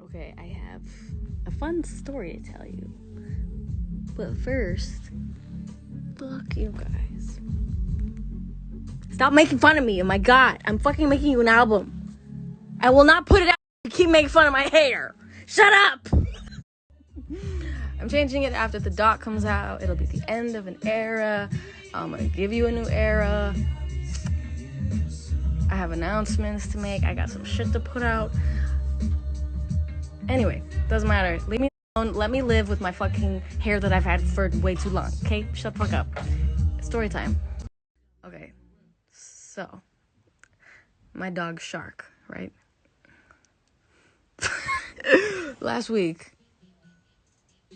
Okay, I have a fun story to tell you. But first, fuck you guys. Stop making fun of me. Oh my god, I'm fucking making you an album. I will not put it out if you keep making fun of my hair. Shut up! I'm changing it after the doc comes out. It'll be the end of an era. I'm gonna give you a new era. I have announcements to make. I got some shit to put out. Anyway, doesn't matter. Leave me alone. Let me live with my fucking hair that I've had for way too long. Okay? Shut the fuck up. Story time. Okay. So, my dog Shark, right? Last week,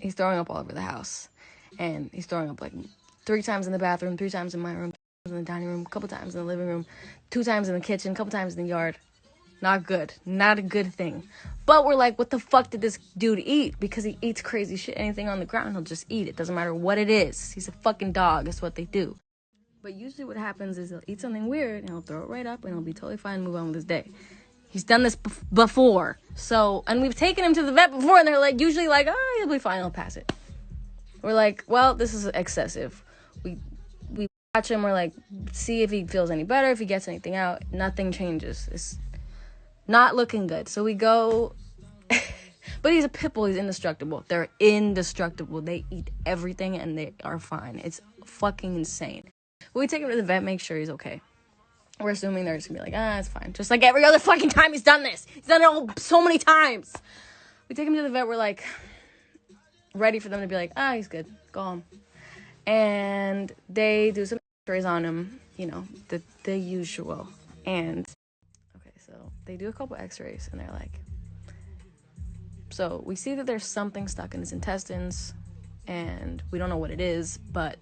he's throwing up all over the house. And he's throwing up like 3 times in the bathroom, 3 times in my room, 3 times in the dining room, a couple times in the living room, 2 times in the kitchen, a couple times in the yard. Not good. Not a good thing. But we're like, what the fuck did this dude eat? Because he eats crazy shit. Anything on the ground, he'll just eat it. Doesn't matter what it is. He's a fucking dog. That's what they do. But usually what happens is he'll eat something weird and he'll throw it right up and he'll be totally fine and move on with his day. He's done this before. So, and we've taken him to the vet before and they're like, usually like, oh, he'll be fine. He'll pass it. We're like, well, this is excessive. We watch him. We're like, see if he feels any better, if he gets anything out. Nothing changes. It's not looking good. So we go, but he's a pit bull. He's indestructible. They're indestructible. They eat everything and they are fine. It's fucking insane. But we take him to the vet, make sure he's okay. We're assuming they're just gonna be like, it's fine. Just like every other fucking time he's done this. He's done it all so many times. We take him to the vet. We're like, ready for them to be like, he's good. Go home. And they do some x-rays on him. You know, the usual. And so they do a couple x-rays and they're like, so we see that there's something stuck in his intestines and we don't know what it is, but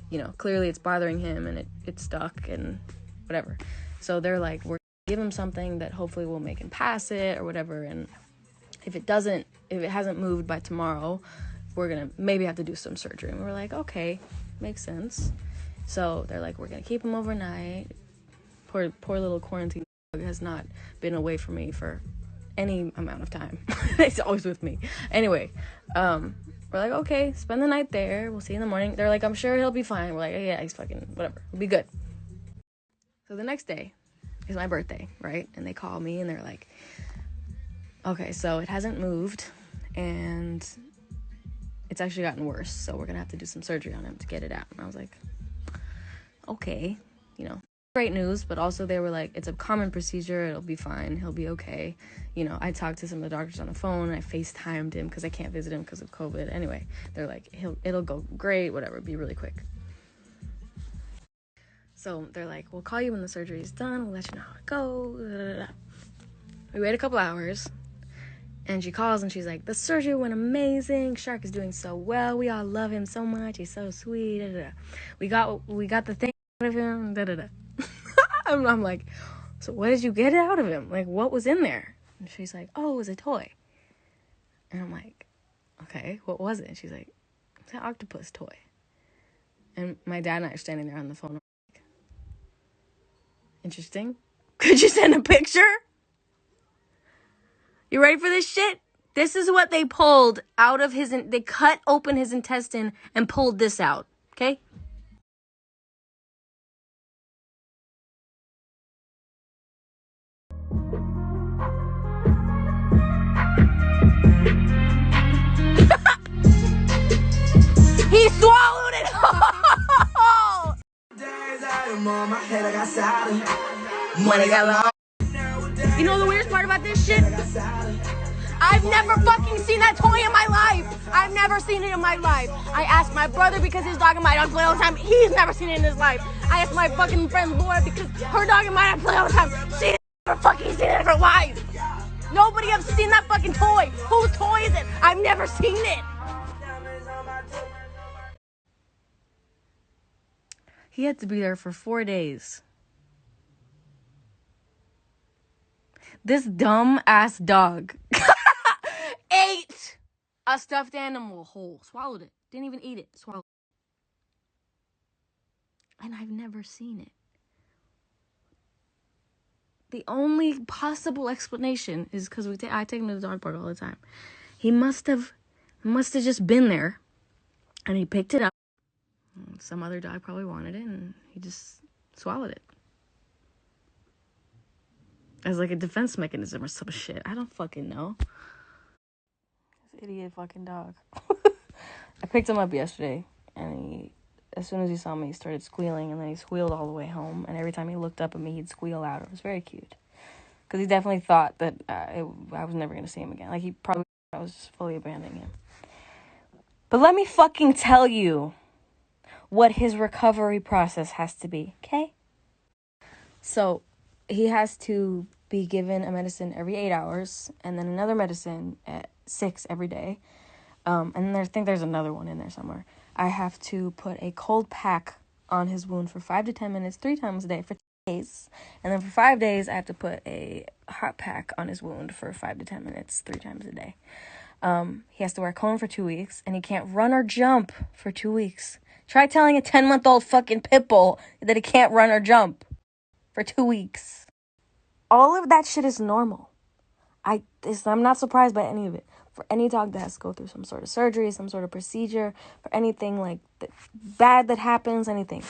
you know, clearly it's bothering him and it's stuck and whatever. So they're like, we're gonna give him something that hopefully will make him pass it or whatever. And if it hasn't moved by tomorrow, we're gonna maybe have to do some surgery. And we're like, okay, makes sense. So they're like, we're gonna keep him overnight. Poor little quarantine has not been away from me for any amount of time. It's always with me. Anyway, we're like, okay, spend the night there. We'll see you in the morning. They're like, I'm sure he'll be fine. We're like, yeah, he's fucking whatever. We'll be good. So the next day is my birthday, right? And they call me and they're like, okay, so it hasn't moved and it's actually gotten worse. So we're gonna have to do some surgery on him to get it out. And I was like, okay, you know. Great news, but also they were like, it's a common procedure, it'll be fine, he'll be okay. You know, I talked to some of the doctors on the phone, I FaceTimed him because I can't visit him because of COVID. Anyway, they're like, it'll go great, whatever, be really quick. So they're like, we'll call you when the surgery is done, we'll let you know how it goes. We wait a couple hours and she calls and she's like, the surgery went amazing, Shark is doing so well, we all love him so much, he's so sweet. We got the thing out of him. I'm like, so what did you get out of him? Like, what was in there? And she's like, it was a toy. And I'm like, okay, what was it? And she's like, it's an octopus toy. And my dad and I are standing there on the phone. I'm like, interesting. Could you send a picture? You ready for this shit? This is what they pulled out of they cut open his intestine and pulled this out. Okay? He swallowed it all! Money got long. You know the weirdest part about this shit? I've never fucking seen that toy in my life. I've never seen it in my life. I asked my brother because his dog and my dog play all the time. He's never seen it in his life. I asked my fucking friend Laura because her dog and my dog play all the time. She's never fucking seen it in her life. Nobody has seen that fucking toy. Whose toy is it? I've never seen it. He had to be there for 4 days. This dumb ass dog ate a stuffed animal whole. Swallowed it. Didn't even eat it. Swallowed it. And I've never seen it. The only possible explanation is because I take him to the dog park all the time. He must have just been there, and he picked it up. Some other dog probably wanted it, and he just swallowed it as like a defense mechanism or some shit. I don't fucking know. This idiot fucking dog. I picked him up yesterday, and as soon as he saw me, he started squealing, and then he squealed all the way home. And every time he looked up at me, he'd squeal out. It was very cute. Because he definitely thought that I was never going to see him again. Like, he probably thought I was just fully abandoning him. But let me fucking tell you what his recovery process has to be, okay? So, he has to be given a medicine every 8 hours, and then another medicine at 6 every day. And then I think there's another one in there somewhere. I have to put a cold pack on his wound for 5 to 10 minutes, 3 times a day for 2 days. And then for 5 days, I have to put a hot pack on his wound for 5 to 10 minutes, 3 times a day. He has to wear a cone for 2 weeks, and he can't run or jump for 2 weeks. Try telling a 10-month-old fucking pit bull that he can't run or jump for 2 weeks. All of that shit is normal. I'm not surprised by any of it. For any dog that has to go through some sort of surgery, some sort of procedure, for anything like bad that happens, anything.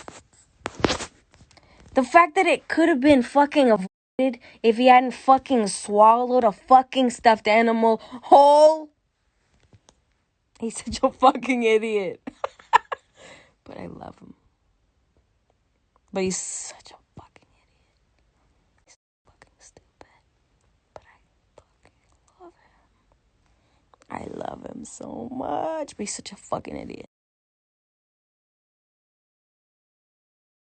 The fact that it could have been fucking avoided if he hadn't fucking swallowed a fucking stuffed animal whole. He's such a fucking idiot. But I love him. But he's such a fucking idiot. He's fucking stupid. But I fucking love him. I love him so much. But he's such a fucking idiot.